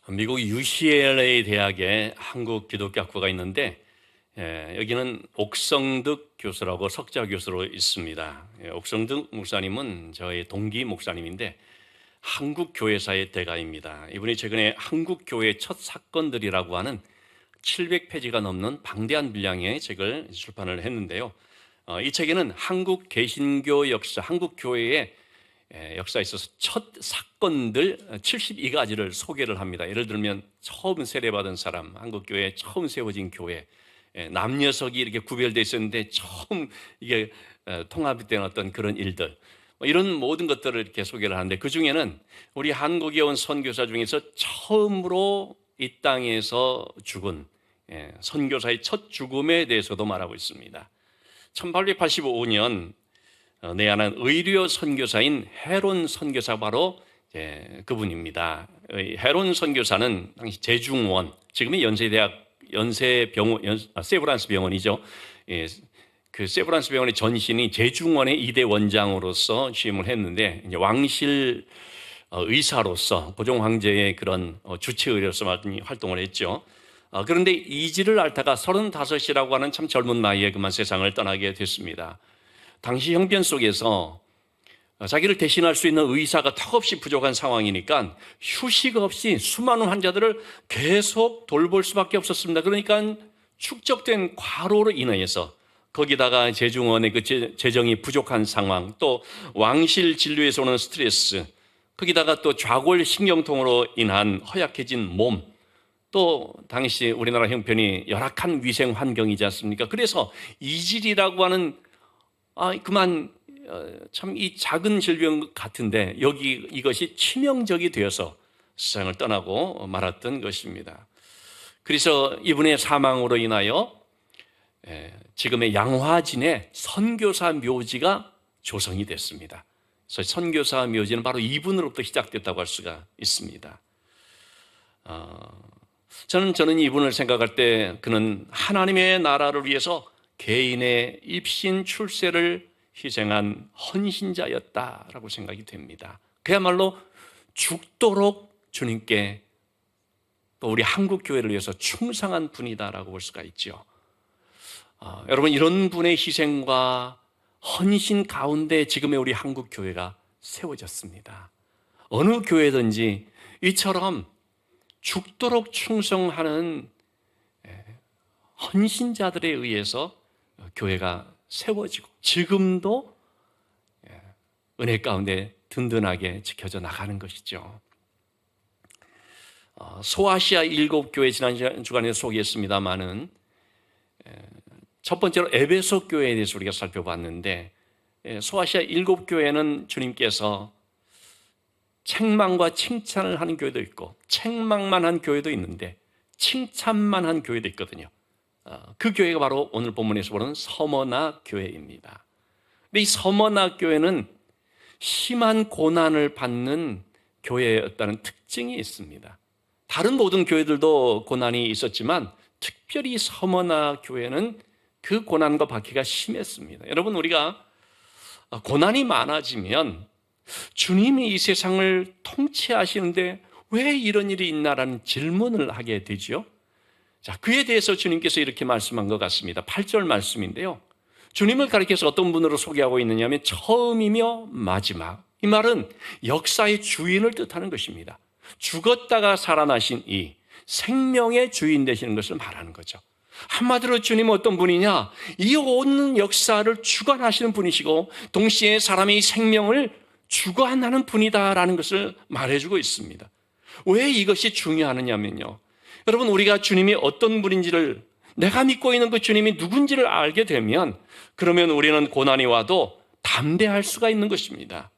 미국 UCLA 대학에 한국 기독교학부가 있는데 여기는 옥성득 교수라고 석좌 교수로 있습니다. 옥성득 목사님은 저의 동기 목사님인데 한국 교회사의 대가입니다. 이분이 최근에 한국 교회 첫 사건들이라고 하는 700페이지가 넘는 방대한 분량의 책을 출판을 했는데요. 이 책에는 한국 개신교 역사, 한국 교회의 역사에 있어서 첫 사건들 72가지를 소개를 합니다. 예를 들면 처음 세례받은 사람, 한국교회에 처음 세워진 교회, 남녀석이 이렇게 구별되어 있었는데 처음 이게 통합된 어떤 그런 일들, 이런 모든 것들을 이렇게 소개를 하는데 그 중에는 우리 한국에 온 선교사 중에서 처음으로 이 땅에서 죽은 선교사의 첫 죽음에 대해서도 말하고 있습니다. 1885년 내한한 의료 선교사인 헤론 선교사 바로 그분입니다. 헤론 선교사는 당시 제중원, 지금의 연세대학 세브란스 병원이죠. 그 세브란스 병원의 전신이 제중원의 2대 원장으로서 취임을 했는데 이제 왕실 의사로서 고종 황제의 그런 주치 의료로서 활동을 했죠. 그런데 이지를 앓다가 35이라고 하는 참 젊은 나이에 그만 세상을 떠나게 됐습니다. 당시 형편 속에서 자기를 대신할 수 있는 의사가 턱없이 부족한 상황이니까 휴식 없이 수많은 환자들을 계속 돌볼 수밖에 없었습니다. 그러니까 축적된 과로로 인해서 거기다가 제중원의 그 재정이 부족한 상황, 또 왕실 진료에서 오는 스트레스, 거기다가 또 좌골 신경통으로 인한 허약해진 몸, 또 당시 우리나라 형편이 열악한 위생 환경이지 않습니까? 그래서 이질이라고 하는 참 이 작은 질병 같은데 이것이 치명적이 되어서 세상을 떠나고 말았던 것입니다. 그래서 이분의 사망으로 인하여 지금의 양화진에 선교사 묘지가 조성이 됐습니다. 그래서 선교사 묘지는 바로 이분으로부터 시작됐다고 할 수가 있습니다. 저는 이분을 생각할 때 그는 하나님의 나라를 위해서 개인의 입신 출세를 희생한 헌신자였다라고 생각이 됩니다. 그야말로 죽도록 주님께 또 우리 한국 교회를 위해서 충성한 분이다라고 볼 수가 있죠. 여러분, 이런 분의 희생과 헌신 가운데 지금의 우리 한국 교회가 세워졌습니다. 어느 교회든지 이처럼 죽도록 충성하는 헌신자들에 의해서 교회가 세워지고 지금도 은혜 가운데 든든하게 지켜져 나가는 것이죠. 소아시아 7교회 지난 주간에 소개했습니다마는 첫 번째로 에베소 교회에 대해서 우리가 살펴봤는데 소아시아 7교회는 주님께서 책망과 칭찬을 하는 교회도 있고 책망만 한 교회도 있는데 칭찬만 한 교회도 있거든요. 그 교회가 바로 오늘 본문에서 보는 서머나 교회입니다. 근데 이 서머나 교회는 심한 고난을 받는 교회였다는 특징이 있습니다. 다른 모든 교회들도 고난이 있었지만 특별히 서머나 교회는 그 고난과 박해가 심했습니다. 여러분, 우리가 고난이 많아지면 주님이 이 세상을 통치하시는데 왜 이런 일이 있나라는 질문을 하게 되죠. 자, 그에 대해서 주님께서 이렇게 말씀한 것 같습니다. 8절 말씀인데요. 주님을 가리켜서 어떤 분으로 소개하고 있느냐면 처음이며 마지막. 이 말은 역사의 주인을 뜻하는 것입니다. 죽었다가 살아나신 이 생명의 주인 되시는 것을 말하는 거죠. 한마디로 주님은 어떤 분이냐? 이 온 역사를 주관하시는 분이시고 동시에 사람의 생명을 주관하는 분이다라는 것을 말해주고 있습니다. 왜 이것이 중요하느냐면요. 여러분, 우리가 주님이 어떤 분인지를, 내가 믿고 있는 그 주님이 누군지를 알게 되면 그러면 우리는 고난이 와도 담대할 수가 있는 것입니다.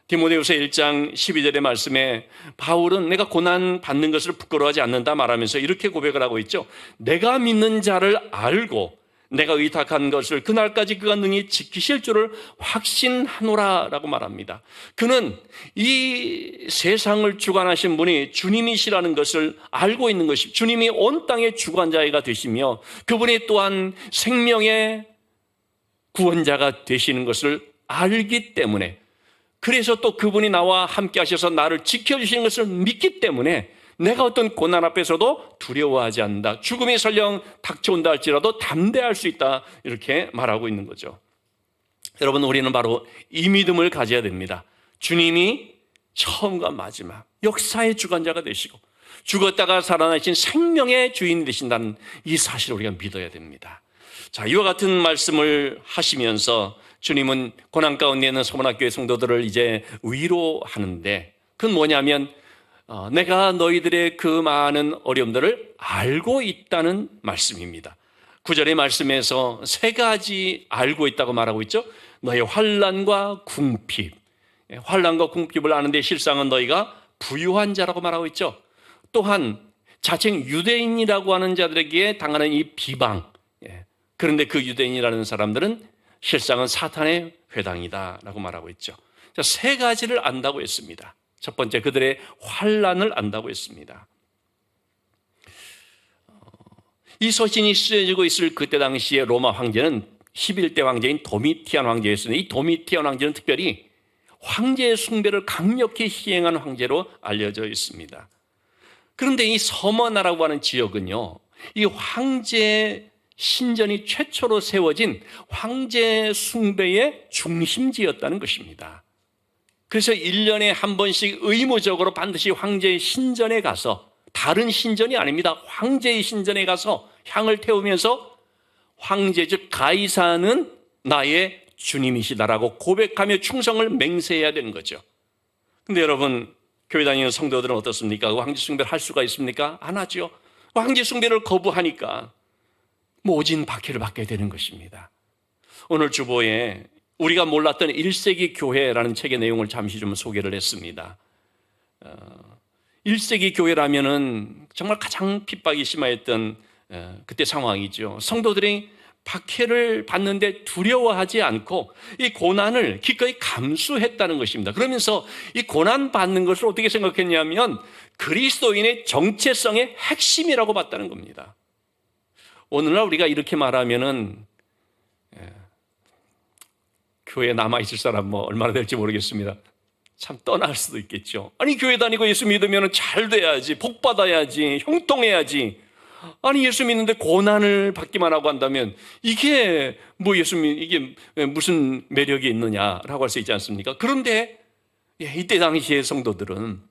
디모데후서 1장 12절의 말씀에 바울은 내가 고난 받는 것을 부끄러워하지 않는다 말하면서 이렇게 고백을 하고 있죠. 내가 믿는 자를 알고 내가 의탁한 것을 그날까지 그가 능히 지키실 줄을 확신하노라 라고 말합니다. 그는 이 세상을 주관하신 분이 주님이시라는 것을 알고 있는 것이, 주님이 온 땅의 주관자가 되시며 그분이 또한 생명의 구원자가 되시는 것을 알기 때문에, 그래서 또 그분이 나와 함께 하셔서 나를 지켜주시는 것을 믿기 때문에 내가 어떤 고난 앞에서도 두려워하지 않는다. 죽음이 설령 닥쳐온다 할지라도 담대할 수 있다. 이렇게 말하고 있는 거죠. 여러분, 우리는 바로 이 믿음을 가져야 됩니다. 주님이 처음과 마지막 역사의 주관자가 되시고 죽었다가 살아나신 생명의 주인이 되신다는 이 사실을 우리가 믿어야 됩니다. 자, 이와 같은 말씀을 하시면서 주님은 고난 가운데 있는 서문학교의 성도들을 이제 위로하는데, 그건 뭐냐면 내가 너희들의 그 많은 어려움들을 알고 있다는 말씀입니다. 9절의 말씀에서 세 가지 알고 있다고 말하고 있죠. 너희 환난과 궁핍. 환난과 궁핍을 아는데 실상은 너희가 부유한 자라고 말하고 있죠. 또한 자칭 유대인이라고 하는 자들에게 당하는 이 비방. 그런데 그 유대인이라는 사람들은 실상은 사탄의 회당이다라고 말하고 있죠. 자, 세 가지를 안다고 했습니다. 첫 번째, 그들의 환난을 안다고 했습니다. 이 서신이 쓰여지고 있을 그때 당시에 로마 황제는 11대 황제인 도미티안 황제였습니다. 이 도미티안 황제는 특별히 황제의 숭배를 강력히 시행한 황제로 알려져 있습니다. 그런데 이 서머나라고 하는 지역은요, 이 황제 신전이 최초로 세워진 황제 숭배의 중심지였다는 것입니다. 그래서 1년에 한 번씩 의무적으로 반드시 황제의 신전에 가서, 다른 신전이 아닙니다, 황제의 신전에 가서 향을 태우면서 황제 즉 가이사는 나의 주님이시다라고 고백하며 충성을 맹세해야 되는 거죠. 근데 여러분, 교회 다니는 성도들은 어떻습니까? 황제 숭배를 할 수가 있습니까? 안 하죠. 황제 숭배를 거부하니까 모진 박해를 받게 되는 것입니다. 오늘 주보에 우리가 몰랐던 1세기 교회라는 책의 내용을 잠시 좀 소개를 했습니다. 1세기 교회라면은 정말 가장 핍박이 심하였던 그때 상황이죠. 성도들이 박해를 받는데 두려워하지 않고 이 고난을 기꺼이 감수했다는 것입니다. 그러면서 이 고난 받는 것을 어떻게 생각했냐면 그리스도인의 정체성의 핵심이라고 봤다는 겁니다. 오늘날 우리가 이렇게 말하면은 교회에 남아있을 사람 뭐 얼마나 될지 모르겠습니다. 참 떠날 수도 있겠죠. 아니, 교회 다니고 예수 믿으면 잘 돼야지, 복 받아야지, 형통해야지. 아니, 예수 믿는데 고난을 받기만 하고 한다면 이게 뭐 이게 무슨 매력이 있느냐라고 할 수 있지 않습니까? 그런데 이때 당시의 성도들은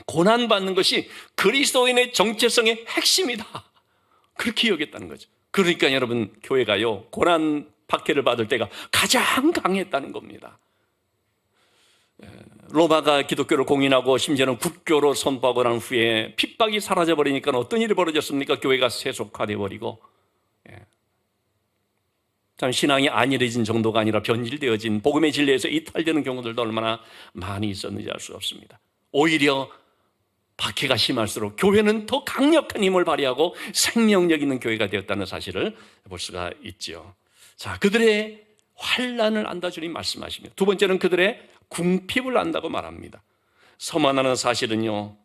고난 받는 것이 그리스도인의 정체성의 핵심이다, 그렇게 여겼다는 거죠. 그러니까 여러분, 교회가요, 고난 박해를 받을 때가 가장 강했다는 겁니다. 로마가 기독교를 공인하고 심지어는 국교로 선포하고 난 후에 핍박이 사라져버리니까 어떤 일이 벌어졌습니까? 교회가 세속화되어버리고, 참 신앙이 안일해진 정도가 아니라 변질되어진, 복음의 진리에서 이탈되는 경우들도 얼마나 많이 있었는지 알 수 없습니다. 오히려 박해가 심할수록 교회는 더 강력한 힘을 발휘하고 생명력 있는 교회가 되었다는 사실을 볼 수가 있죠. 자, 그들의 환난을 안다 주님 말씀하십니다. 두 번째는 그들의 궁핍을 안다고 말합니다. 서머나는 사실은요,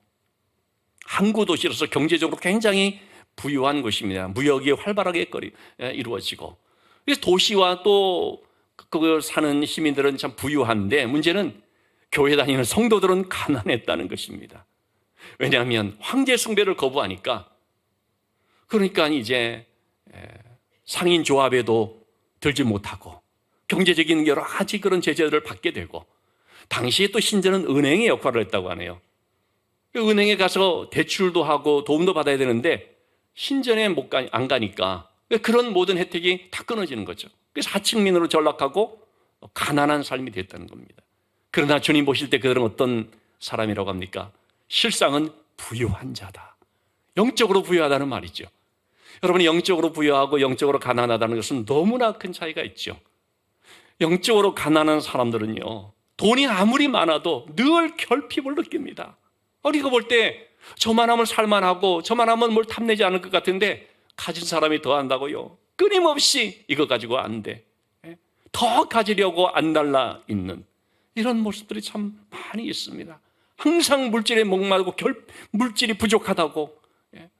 항구 도시로서 경제적으로 굉장히 부유한 곳입니다. 무역이 활발하게 이루어지고, 그래서 도시와 또 그 사는 시민들은 참 부유한데, 문제는 교회 다니는 성도들은 가난했다는 것입니다. 왜냐하면 황제 숭배를 거부하니까, 그러니까 이제 상인 조합에도 들지 못하고 경제적인 여러 가지 그런 제재들을 받게 되고, 당시에 또 신전은 은행의 역할을 했다고 하네요. 은행에 가서 대출도 하고 도움도 받아야 되는데 신전에 안 가니까 그런 모든 혜택이 다 끊어지는 거죠. 그래서 하층민으로 전락하고 가난한 삶이 됐다는 겁니다. 그러나 주님 보실 때 그들은 어떤 사람이라고 합니까? 실상은 부유한 자다. 영적으로 부유하다는 말이죠. 여러분이 영적으로 부유하고 영적으로 가난하다는 것은 너무나 큰 차이가 있죠. 영적으로 가난한 사람들은요, 돈이 아무리 많아도 늘 결핍을 느낍니다. 우리가 볼 때 저만 하면 살만하고 저만 하면 뭘 탐내지 않을 것 같은데 가진 사람이 더 한다고요, 끊임없이 이거 가지고 안 돼, 더 가지려고 안달나 있는 이런 모습들이 참 많이 있습니다. 항상 물질에 목마르고 물질이 부족하다고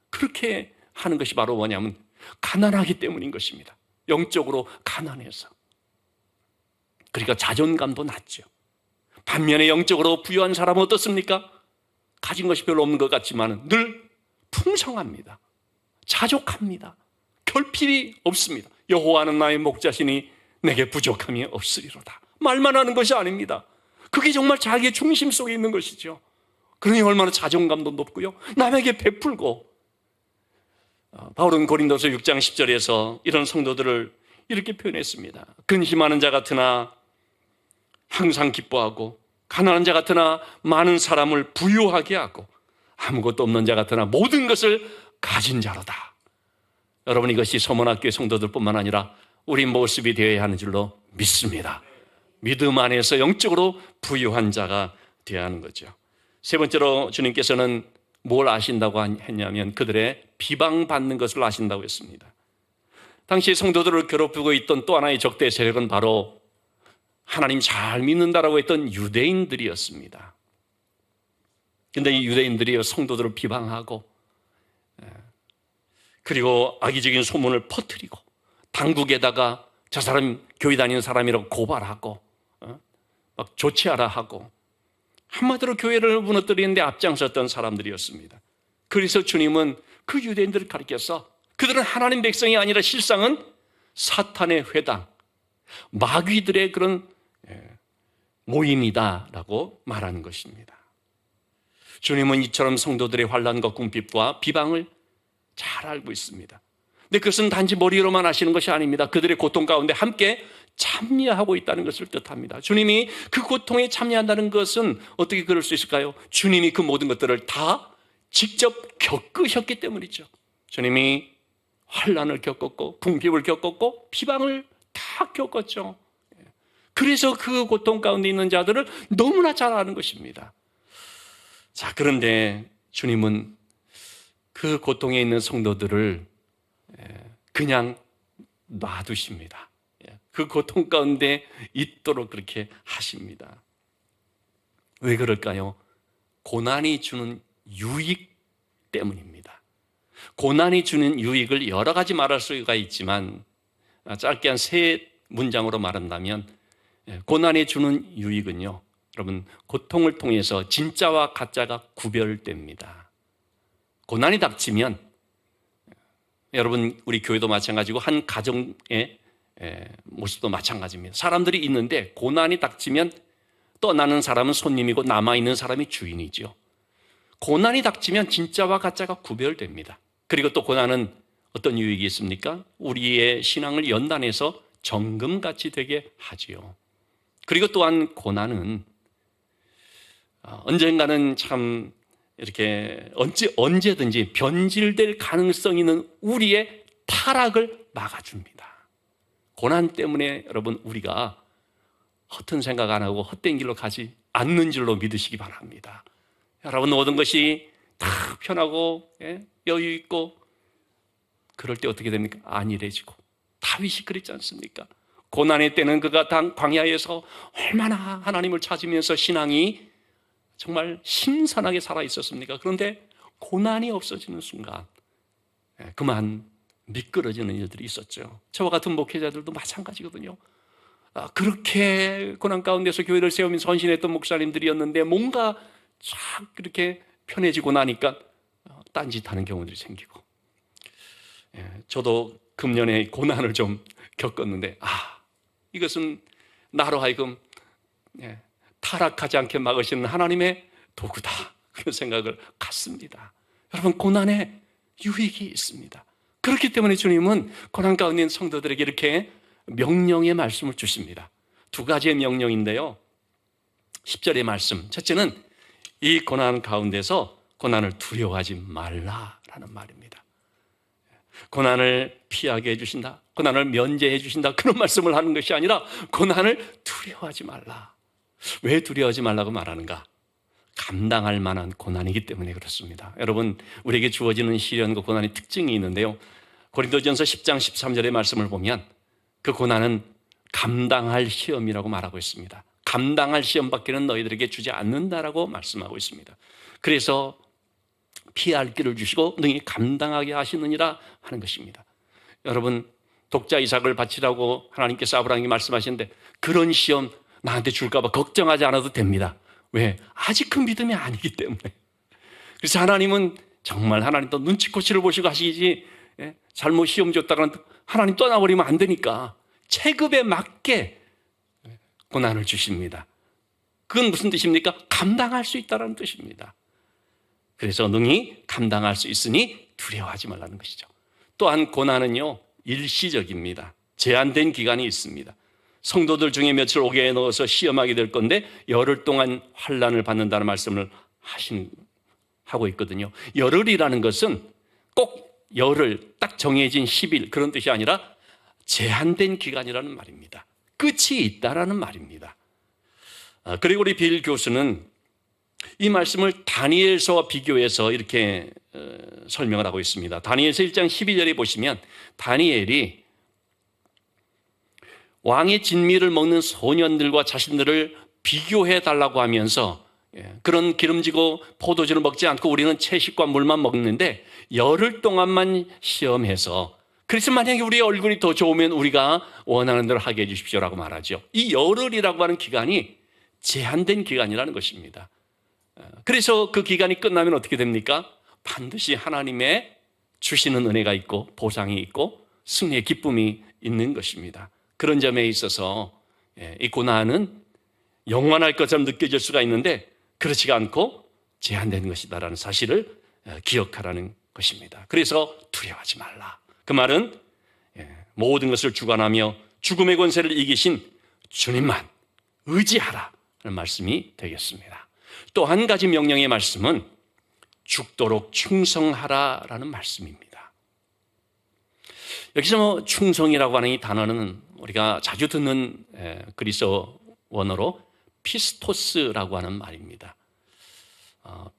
그렇게 하는 것이 바로 뭐냐면 가난하기 때문인 것입니다. 영적으로 가난해서. 그러니까 자존감도 낮죠. 반면에 영적으로 부유한 사람은 어떻습니까? 가진 것이 별로 없는 것 같지만 늘 풍성합니다. 자족합니다. 결핍이 없습니다. 여호와는 나의 목자시니 내게 부족함이 없으리로다. 말만 하는 것이 아닙니다. 그게 정말 자기의 중심 속에 있는 것이죠. 그러니 얼마나 자존감도 높고요, 남에게 베풀고. 바울은 고린도서 6장 10절에서 이런 성도들을 이렇게 표현했습니다. 근심하는 자 같으나 항상 기뻐하고, 가난한 자 같으나 많은 사람을 부유하게 하고, 아무것도 없는 자 같으나 모든 것을 가진 자로다. 여러분, 이것이 서문학교의 성도들뿐만 아니라 우리 모습이 되어야 하는 줄로 믿습니다. 믿음 안에서 영적으로 부유한 자가 되어야 하는 거죠. 세 번째로 주님께서는 뭘 아신다고 했냐면 그들의 비방받는 것을 아신다고 했습니다. 당시 성도들을 괴롭히고 있던 또 하나의 적대 세력은 바로 하나님 잘 믿는다라고 했던 유대인들이었습니다. 그런데 이 유대인들이 성도들을 비방하고, 그리고 악의적인 소문을 퍼뜨리고, 당국에다가 저 사람 교회 다니는 사람이라고 고발하고, 막 조치하라 하고, 한마디로 교회를 무너뜨리는데 앞장섰던 사람들이었습니다. 그래서 주님은 그 유대인들을 가리켜서 그들은 하나님 백성이 아니라 실상은 사탄의 회당, 마귀들의 그런 모임이다라고 말하는 것입니다. 주님은 이처럼 성도들의 환난과 궁핍과 비방을 잘 알고 있습니다. 근데 그것은 단지 머리로만 하시는 것이 아닙니다. 그들의 고통 가운데 함께 참여하고 있다는 것을 뜻합니다. 주님이 그 고통에 참여한다는 것은 어떻게 그럴 수 있을까요? 주님이 그 모든 것들을 다 직접 겪으셨기 때문이죠. 주님이 환난을 겪었고, 궁핍을 겪었고, 비방을 다 겪었죠. 그래서 그 고통 가운데 있는 자들을 너무나 잘 아는 것입니다. 자, 그런데 주님은 그 고통에 있는 성도들을 그냥 놔두십니다. 그 고통 가운데 있도록 그렇게 하십니다. 왜 그럴까요? 고난이 주는 유익 때문입니다. 고난이 주는 유익을 여러 가지 말할 수가 있지만 짧게 한 세 문장으로 말한다면, 고난이 주는 유익은요, 여러분, 고통을 통해서 진짜와 가짜가 구별됩니다. 고난이 닥치면, 여러분, 우리 교회도 마찬가지고 한 가정의 모습도 마찬가지입니다. 사람들이 있는데 고난이 닥치면 떠나는 사람은 손님이고 남아있는 사람이 주인이죠. 고난이 닥치면 진짜와 가짜가 구별됩니다. 그리고 또 고난은 어떤 유익이 있습니까? 우리의 신앙을 연단해서 정금같이 되게 하지요. 그리고 또한 고난은 언젠가는 참 이렇게 언제든지 변질될 가능성이 있는 우리의 타락을 막아줍니다. 고난 때문에 여러분, 우리가 허튼 생각 안 하고 헛된 길로 가지 않는 줄로 믿으시기 바랍니다. 여러분, 모든 것이 다 편하고 여유 있고 그럴 때 어떻게 됩니까? 안일해지고. 다윗이 그랬지 않습니까? 고난의 때는 그가 광야에서 얼마나 하나님을 찾으면서 신앙이 정말 신선하게 살아있었습니까? 그런데 고난이 없어지는 순간 그만 미끄러지는 일들이 있었죠. 저와 같은 목회자들도 마찬가지거든요. 그렇게 고난 가운데서 교회를 세우면서 헌신했던 목사님들이었는데 뭔가 쫙 그렇게 편해지고 나니까 딴짓하는 경우들이 생기고, 저도 금년에 고난을 좀 겪었는데 이것은 나로 하여금 타락하지 않게 막으시는 하나님의 도구다, 그런 생각을 갖습니다. 여러분, 고난에 유익이 있습니다. 그렇기 때문에 주님은 고난 가운데 있는 성도들에게 이렇게 명령의 말씀을 주십니다. 두 가지의 명령인데요, 10절의 말씀, 첫째는 이 고난 가운데서 고난을 두려워하지 말라라는 말입니다. 고난을 피하게 해주신다, 고난을 면제해 주신다, 그런 말씀을 하는 것이 아니라 고난을 두려워하지 말라. 왜 두려워하지 말라고 말하는가? 감당할 만한 고난이기 때문에 그렇습니다. 여러분, 우리에게 주어지는 시련과 고난의 특징이 있는데요, 고린도전서 10장 13절의 말씀을 보면 그 고난은 감당할 시험이라고 말하고 있습니다. 감당할 시험밖에는 너희들에게 주지 않는다라고 말씀하고 있습니다. 그래서 피할 길을 주시고 능히 감당하게 하시느니라 하는 것입니다. 여러분, 독자 이삭을 바치라고 하나님께서 아브라함에게 말씀하시는데 그런 시험 나한테 줄까 봐 걱정하지 않아도 됩니다. 왜? 아직 그 믿음이 아니기 때문에. 그래서 하나님은 정말 하나님도 눈치코치를 보시고 하시지, 잘못 시험 줬다가는 하나님 떠나버리면 안 되니까 체급에 맞게 고난을 주십니다. 그건 무슨 뜻입니까? 감당할 수 있다는 뜻입니다. 그래서 능히 감당할 수 있으니 두려워하지 말라는 것이죠. 또한 고난은요, 일시적입니다. 제한된 기간이 있습니다. 성도들 중에 며칠 옥에 넣어서 시험하게 될 건데 열흘 동안 환난을 받는다는 말씀을 하고 있거든요. 열흘이라는 것은 꼭 열흘, 딱 정해진 10일 그런 뜻이 아니라 제한된 기간이라는 말입니다. 끝이 있다라는 말입니다. 그리고 우리 빌 교수는 이 말씀을 다니엘서와 비교해서 이렇게 설명을 하고 있습니다. 다니엘서 1장 12절에 보시면 다니엘이 왕의 진미를 먹는 소년들과 자신들을 비교해 달라고 하면서 그런 기름지고 포도주를 먹지 않고 우리는 채식과 물만 먹는데 열흘 동안만 시험해서 그래서 만약에 우리 얼굴이 더 좋으면 우리가 원하는 대로 하게 해주십시오라고 말하죠. 이 열흘이라고 하는 기간이 제한된 기간이라는 것입니다. 그래서 그 기간이 끝나면 어떻게 됩니까? 반드시 하나님의 주시는 은혜가 있고 보상이 있고 승리의 기쁨이 있는 것입니다. 그런 점에 있어서 이 고난은 영원할 것처럼 느껴질 수가 있는데 그렇지가 않고 제한된 것이다라는 사실을 기억하라는 것입니다. 그래서 두려워하지 말라. 그 말은 모든 것을 주관하며 죽음의 권세를 이기신 주님만 의지하라 라는 말씀이 되겠습니다. 또 한 가지 명령의 말씀은 죽도록 충성하라라는 말씀입니다. 여기서 충성이라고 하는 이 단어는 우리가 자주 듣는 그리스어 원어로 피스토스라고 하는 말입니다.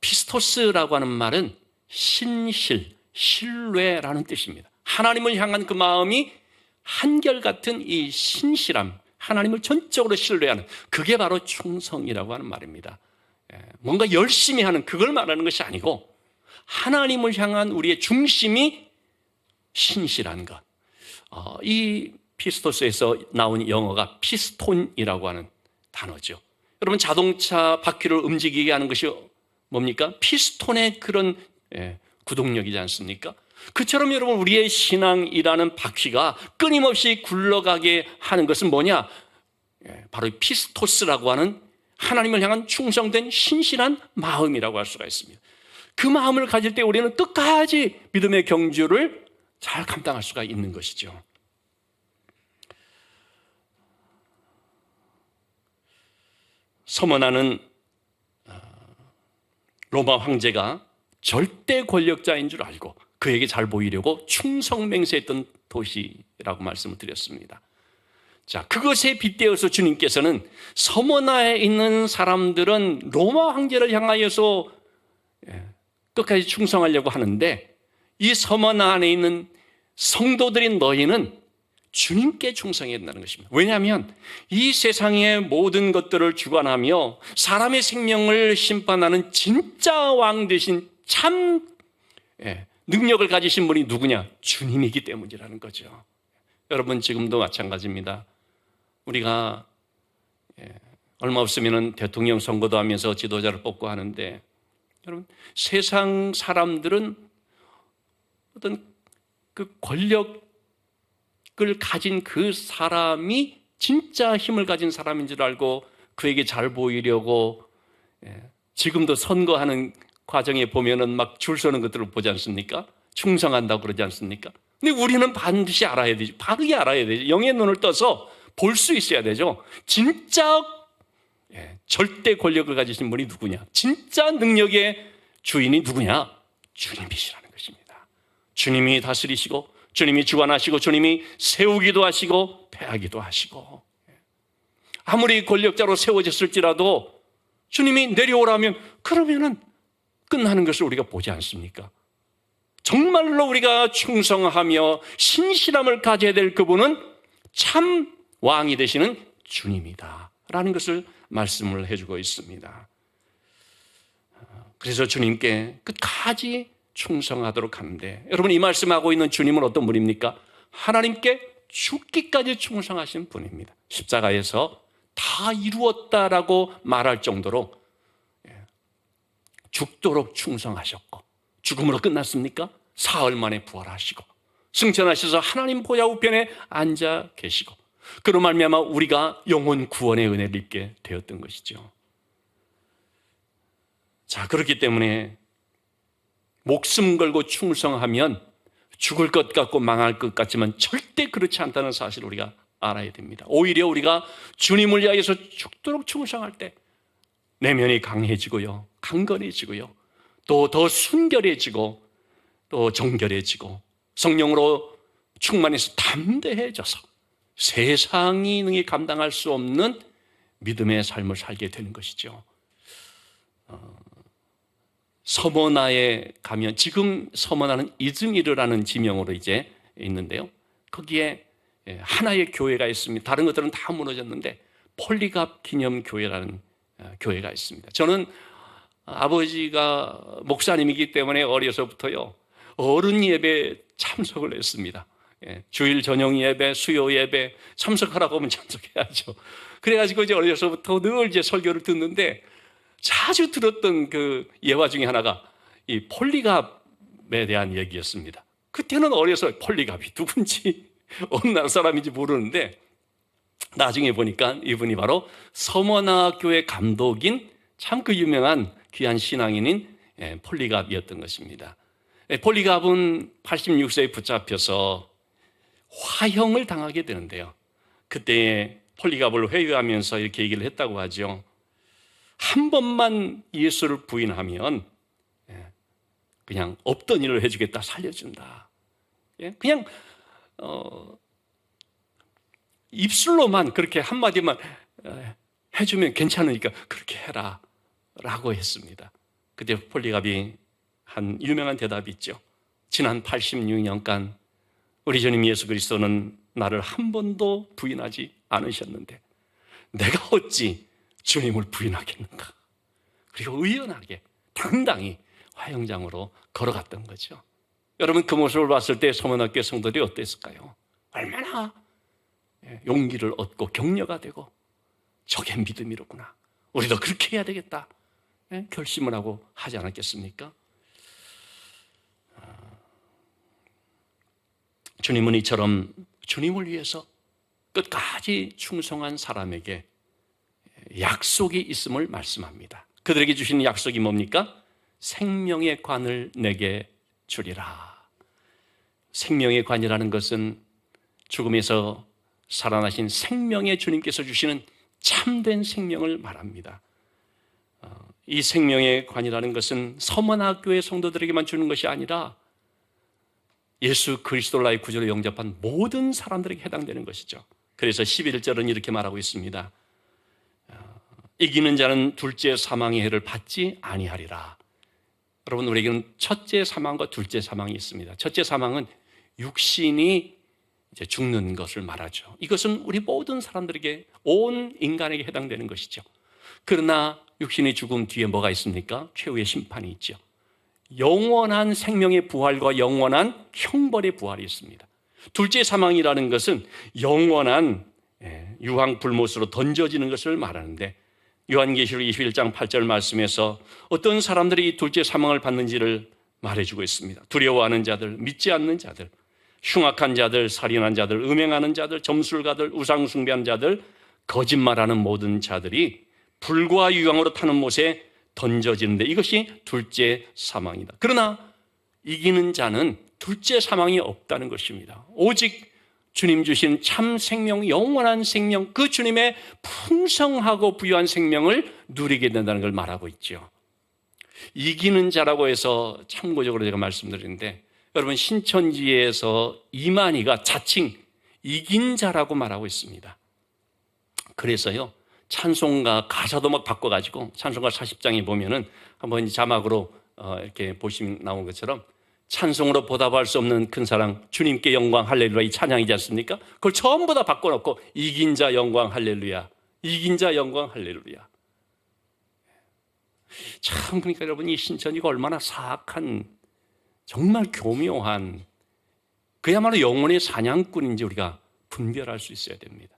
피스토스라고 하는 말은 신실, 신뢰라는 뜻입니다. 하나님을 향한 그 마음이 한결같은 이 신실함, 하나님을 전적으로 신뢰하는 그게 바로 충성이라고 하는 말입니다. 뭔가 열심히 하는 그걸 말하는 것이 아니고 하나님을 향한 우리의 중심이 신실한 것. 이 피스토스에서 나온 영어가 피스톤이라고 하는 단어죠. 여러분 자동차 바퀴를 움직이게 하는 것이 뭡니까? 피스톤의 그런 구동력이지 않습니까? 그처럼 여러분 우리의 신앙이라는 바퀴가 끊임없이 굴러가게 하는 것은 뭐냐? 바로 피스토스라고 하는 하나님을 향한 충성된 신실한 마음이라고 할 수가 있습니다. 그 마음을 가질 때 우리는 끝까지 믿음의 경주를 잘 감당할 수가 있는 것이죠. 서머나는 로마 황제가 절대 권력자인 줄 알고 그에게 잘 보이려고 충성 맹세했던 도시라고 말씀을 드렸습니다. 자, 그것에 빗대어서 주님께서는 서머나에 있는 사람들은 로마 황제를 향하여서 끝까지 충성하려고 하는데 이 서머나 안에 있는 성도들인 너희는 주님께 충성해야 된다는 것입니다. 왜냐하면 이 세상의 모든 것들을 주관하며 사람의 생명을 심판하는 진짜 왕 되신 참 능력을 가지신 분이 누구냐? 주님이기 때문이라는 거죠. 여러분 지금도 마찬가지입니다. 우리가 얼마 없으면 대통령 선거도 하면서 지도자를 뽑고 하는데 여러분 세상 사람들은 어떤 그 권력을 가진 그 사람이 진짜 힘을 가진 사람인 줄 알고 그에게 잘 보이려고 지금도 선거하는 과정에 보면은 막 줄 서는 것들을 보지 않습니까? 충성한다고 그러지 않습니까? 근데 우리는 반드시 알아야 되죠. 바르게 알아야 되죠. 영의 눈을 떠서 볼 수 있어야 되죠. 진짜 절대 권력을 가지신 분이 누구냐? 진짜 능력의 주인이 누구냐? 주님이시라는 것입니다. 주님이 다스리시고 주님이 주관하시고 주님이 세우기도 하시고 패하기도 하시고 아무리 권력자로 세워졌을지라도 주님이 내려오라면 그러면은 끝나는 것을 우리가 보지 않습니까? 정말로 우리가 충성하며 신실함을 가져야 될 그분은 참 왕이 되시는 주님이다 라는 것을 말씀을 해주고 있습니다. 그래서 주님께 끝까지 충성하도록 하는데 여러분 이 말씀하고 있는 주님은 어떤 분입니까? 하나님께 죽기까지 충성하신 분입니다. 십자가에서 다 이루었다라고 말할 정도로 죽도록 충성하셨고, 죽음으로 끝났습니까? 사흘 만에 부활하시고 승천하셔서 하나님 보좌 우편에 앉아 계시고, 그로 말미암아 우리가 영혼 구원의 은혜를 입게 되었던 것이죠. 자, 그렇기 때문에 목숨 걸고 충성하면 죽을 것 같고 망할 것 같지만 절대 그렇지 않다는 사실을 우리가 알아야 됩니다. 오히려 우리가 주님을 위하여서 죽도록 충성할 때 내면이 강해지고요, 강건해지고요, 또 더 순결해지고 또 정결해지고 성령으로 충만해서 담대해져서 세상이 능히 감당할 수 없는 믿음의 삶을 살게 되는 것이죠. 서머나에 가면, 지금 서머나는 이즈미르라는 지명으로 이제 있는데요, 거기에 하나의 교회가 있습니다. 다른 것들은 다 무너졌는데 폴리갑 기념교회라는 교회가 있습니다. 저는 아버지가 목사님이기 때문에 어려서부터요, 어른 예배 참석을 했습니다. 주일 저녁 예배, 수요 예배 참석하라고 하면 참석해야죠. 그래가지고 이제 어려서부터 늘 이제 설교를 듣는데 자주 들었던 그 예화 중에 하나가 이 폴리갑에 대한 얘기였습니다. 그때는 어려서 폴리갑이 누군지 어느 나라 사람인지 모르는데 나중에 보니까 이분이 바로 서머나 교회 감독인 참 그 유명한 귀한 신앙인인 폴리갑이었던 것입니다. 폴리갑은 86세에 붙잡혀서 화형을 당하게 되는데요, 그때 폴리갑을 회유하면서 이렇게 얘기를 했다고 하죠. 한 번만 예수를 부인하면 그냥 없던 일을 해주겠다, 살려준다. 그냥 입술로만 그렇게 한마디만 해주면 괜찮으니까 그렇게 해라 라고 했습니다. 그때 폴리갑이 한 유명한 대답이 있죠. 지난 86년간 우리 주님 예수 그리스도는 나를 한 번도 부인하지 않으셨는데 내가 어찌 주님을 부인하겠는가. 그리고 의연하게 당당히 화형장으로 걸어갔던 거죠. 여러분, 그 모습을 봤을 때 서문학교 성도들이 어땠을까요? 얼마나 용기를 얻고 격려가 되고 저게 믿음이로구나, 우리도 그렇게 해야 되겠다 결심을 하고 하지 않았겠습니까? 주님은 이처럼 주님을 위해서 끝까지 충성한 사람에게 약속이 있음을 말씀합니다. 그들에게 주시는 약속이 뭡니까? 생명의 관을 내게 주리라. 생명의 관이라는 것은 죽음에서 살아나신 생명의 주님께서 주시는 참된 생명을 말합니다. 이 생명의 관이라는 것은 서머나교회 성도들에게만 주는 것이 아니라 예수 그리스도를 나의 구주로 영접한 모든 사람들에게 해당되는 것이죠. 그래서 11절은 이렇게 말하고 있습니다. 이기는 자는 둘째 사망의 해를 받지 아니하리라. 여러분, 우리에게는 첫째 사망과 둘째 사망이 있습니다. 첫째 사망은 육신이 이제 죽는 것을 말하죠. 이것은 우리 모든 사람들에게, 온 인간에게 해당되는 것이죠. 그러나 육신이 죽음 뒤에 뭐가 있습니까? 최후의 심판이 있죠. 영원한 생명의 부활과 영원한 형벌의 부활이 있습니다. 둘째 사망이라는 것은 영원한 유황 불못으로 던져지는 것을 말하는데, 요한계시록 21장 8절 말씀에서 어떤 사람들이 이 둘째 사망을 받는지를 말해주고 있습니다. 두려워하는 자들, 믿지 않는 자들, 흉악한 자들, 살인한 자들, 음행하는 자들, 점술가들, 우상 숭배하는 자들, 거짓말하는 모든 자들이 불과 유황으로 타는 못에 던져지는데 이것이 둘째 사망이다. 그러나 이기는 자는 둘째 사망이 없다는 것입니다. 오직 주님 주신 참 생명, 영원한 생명, 그 주님의 풍성하고 부유한 생명을 누리게 된다는 걸 말하고 있죠. 이기는 자라고 해서 참고적으로 제가 말씀드리는데, 여러분, 신천지에서 이만희가 자칭 이긴 자라고 말하고 있습니다. 그래서요, 찬송가 가사도 막 바꿔가지고 찬송가 40장에 보면은 한번 자막으로 이렇게 보시면 나온 것처럼 찬송으로 보답할 수 없는 큰 사랑 주님께 영광 할렐루야, 이 찬양이지 않습니까? 그걸 전부 다 바꿔놓고 이긴 자 영광 할렐루야, 이긴 자 영광 할렐루야. 참, 그러니까 여러분, 이 신천지가 얼마나 사악한, 정말 교묘한, 그야말로 영혼의 사냥꾼인지 우리가 분별할 수 있어야 됩니다.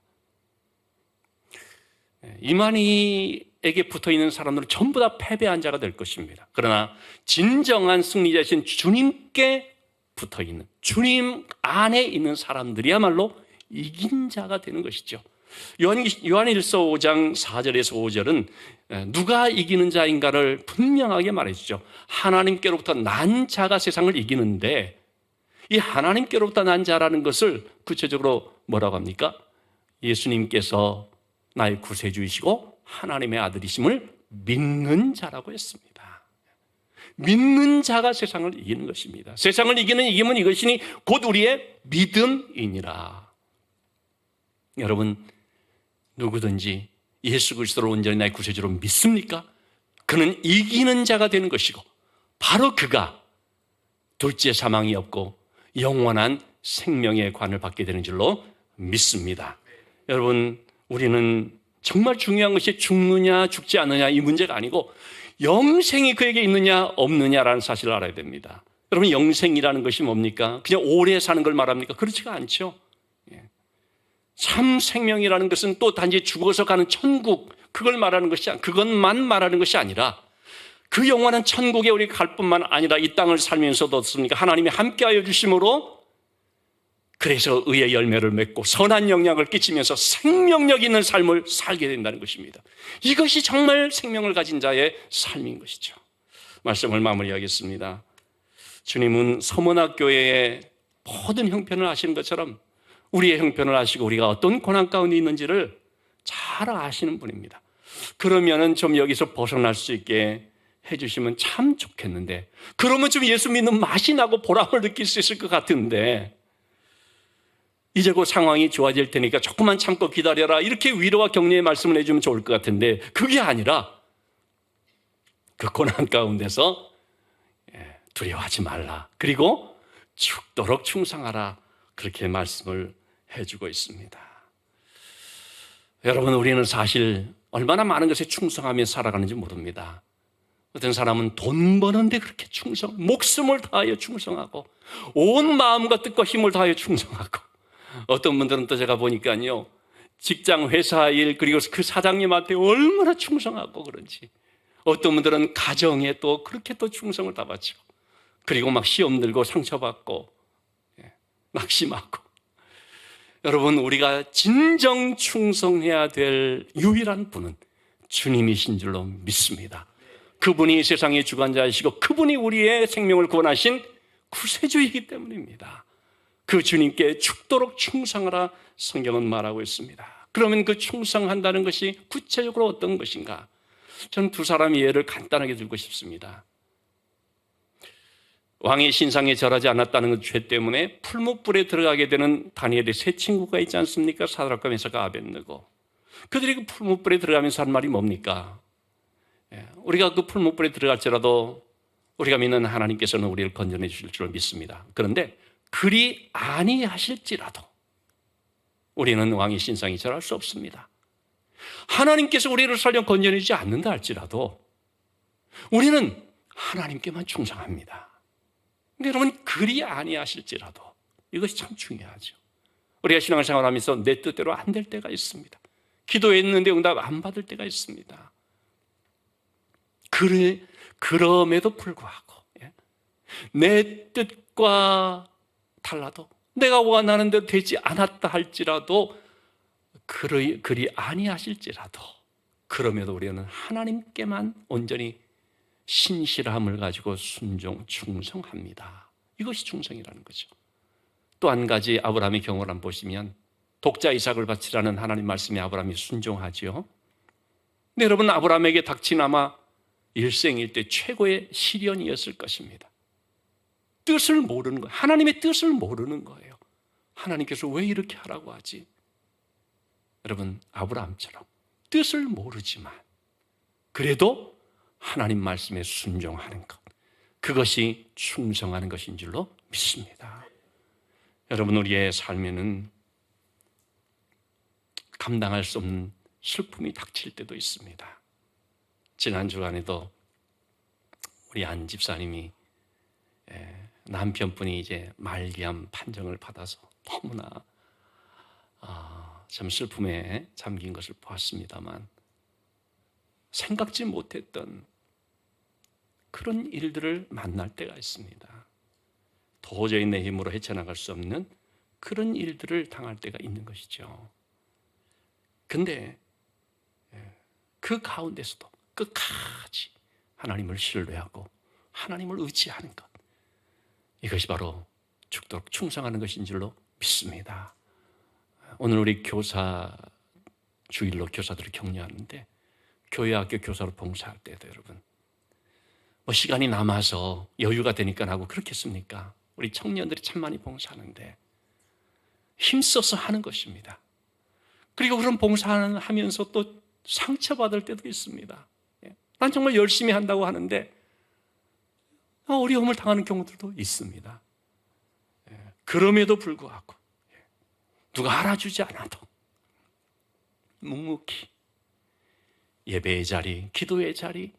이만희에게 에게 붙어있는 사람들은 전부 다 패배한 자가 될 것입니다. 그러나 진정한 승리자이신 주님께 붙어있는, 주님 안에 있는 사람들이야말로 이긴 자가 되는 것이죠. 요한일서 5장 4절에서 5절은 누가 이기는 자인가를 분명하게 말해주죠. 하나님께로부터 난 자가 세상을 이기는데, 이 하나님께로부터 난 자라는 것을 구체적으로 뭐라고 합니까? 예수님께서 나의 구세주이시고 하나님의 아들이심을 믿는 자라고 했습니다. 믿는 자가 세상을 이기는 것입니다. 세상을 이기는 이김은 이것이니 곧 우리의 믿음이니라. 여러분, 누구든지 예수 그리스도를 온전히 나의 구세주로 믿습니까? 그는 이기는 자가 되는 것이고, 바로 그가 둘째 사망이 없고 영원한 생명의 관을 받게 되는 줄로 믿습니다. 여러분, 우리는 정말 중요한 것이 죽느냐 죽지 않느냐 이 문제가 아니고 영생이 그에게 있느냐 없느냐라는 사실을 알아야 됩니다. 여러분, 영생이라는 것이 뭡니까? 그냥 오래 사는 걸 말합니까? 그렇지가 않죠. 참 생명이라는 것은 또 단지 죽어서 가는 천국, 그것만 말하는 것이 아니라 그 영원한 천국에 우리가 갈 뿐만 아니라 이 땅을 살면서도 어떻습니까? 하나님이 함께하여 주심으로 그래서 의의 열매를 맺고 선한 영향을 끼치면서 생명력 있는 삶을 살게 된다는 것입니다. 이것이 정말 생명을 가진 자의 삶인 것이죠. 말씀을 마무리하겠습니다. 주님은 서문학교회의 모든 형편을 아시는 것처럼 우리의 형편을 아시고 우리가 어떤 고난 가운데 있는지를 잘 아시는 분입니다. 그러면은 좀 여기서 벗어날 수 있게 해주시면 참 좋겠는데, 그러면 좀 예수 믿는 맛이 나고 보람을 느낄 수 있을 것 같은데, 이제 그 상황이 좋아질 테니까 조금만 참고 기다려라, 이렇게 위로와 격려의 말씀을 해주면 좋을 것 같은데, 그게 아니라 그 고난 가운데서 두려워하지 말라, 그리고 죽도록 충성하라, 그렇게 말씀을 해주고 있습니다. 여러분, 우리는 사실 얼마나 많은 것에 충성하며 살아가는지 모릅니다. 어떤 사람은 돈 버는데 그렇게 목숨을 다하여 충성하고 온 마음과 뜻과 힘을 다하여 충성하고, 어떤 분들은 또 제가 보니까요, 직장 회사 일 그리고 그 사장님한테 얼마나 충성하고 그런지, 어떤 분들은 가정에 또 그렇게 또 충성을 다 바치고, 그리고 막 시험 들고 상처받고 낙심하고. 여러분, 우리가 진정 충성해야 될 유일한 분은 주님이신 줄로 믿습니다. 그분이 세상의 주관자이시고 그분이 우리의 생명을 구원하신 구세주이기 때문입니다. 그 주님께 죽도록 충성하라 성경은 말하고 있습니다. 그러면 그 충성한다는 것이 구체적으로 어떤 것인가? 저는 두 사람의 예를 간단하게 들고 싶습니다. 왕의 신상에 절하지 않았다는 죄 때문에 풀무불에 들어가게 되는 다니엘의 세 친구가 있지 않습니까? 사드락과 메삭과 아벳느고. 그들이 그 풀무불에 들어가면서 한 말이 뭡니까? 우리가 그 풀무불에 들어갈지라도 우리가 믿는 하나님께서는 우리를 건져내 주실 줄 믿습니다. 그런데 그리 아니하실지라도 우리는 왕의 신상에 절할 수 없습니다. 하나님께서 우리를 설령 건져내지 않는다 할지라도 우리는 하나님께만 충성합니다. 근데 여러분, 그리 아니하실지라도, 이것이 참 중요하죠. 우리가 신앙생활 하면서 내 뜻대로 안 될 때가 있습니다. 기도했는데 응답 안 받을 때가 있습니다. 그럼에도 불구하고 내 뜻과 달라도, 내가 원하는 대로 되지 않았다 할지라도, 그리 아니하실지라도, 그럼에도 우리는 하나님께만 온전히 신실함을 가지고 충성합니다. 이것이 충성이라는 거죠. 또 한 가지 아브라함의 경우를 한번 보시면, 독자 이삭을 바치라는 하나님 말씀에 아브라함이 순종하죠. 근데 여러분, 아브라함에게 닥친 아마 일생일대 최고의 시련이었을 것입니다. 뜻을 모르는 거예요. 하나님의 뜻을 모르는 거예요. 하나님께서 왜 이렇게 하라고 하지? 여러분, 아브라함처럼 뜻을 모르지만 그래도 하나님 말씀에 순종하는 것, 그것이 충성하는 것인 줄로 믿습니다. 여러분, 우리의 삶에는 감당할 수 없는 슬픔이 닥칠 때도 있습니다. 지난 주간에도 우리 안 집사님이 남편분이 이제 말기암 판정을 받아서 너무나 참 슬픔에 잠긴 것을 보았습니다만, 생각지 못했던 그런 일들을 만날 때가 있습니다. 도저히 내 힘으로 헤쳐나갈 수 없는 그런 일들을 당할 때가 있는 것이죠. 근데 그 가운데서도 끝까지 하나님을 신뢰하고 하나님을 의지하는 것, 이것이 바로 죽도록 충성하는 것인 줄로 믿습니다. 오늘 우리 교사 주일로 교사들을 격려하는데, 교회 학교 교사로 봉사할 때도 여러분, 뭐 시간이 남아서 여유가 되니까 하고 그렇겠습니까? 우리 청년들이 참 많이 봉사하는데 힘써서 하는 것입니다. 그리고 그런 봉사하면서 또 상처받을 때도 있습니다. 난 정말 열심히 한다고 하는데 어려움을 당하는 경우들도 있습니다. 그럼에도 불구하고 누가 알아주지 않아도 묵묵히 예배의 자리, 기도의 자리,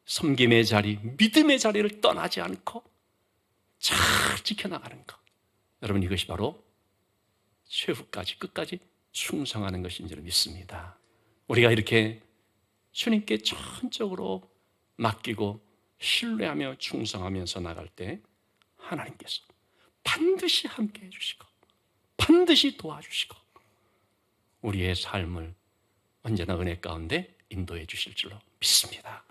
섬김의 자리, 믿음의 자리를 떠나지 않고 잘 지켜나가는 것, 여러분, 이것이 바로 최후까지 끝까지 충성하는 것인 줄 믿습니다. 우리가 이렇게 주님께 전적으로 맡기고 신뢰하며 충성하면서 나갈 때 하나님께서 반드시 함께 해주시고 반드시 도와주시고 우리의 삶을 언제나 은혜 가운데 인도해 주실 줄로 믿습니다.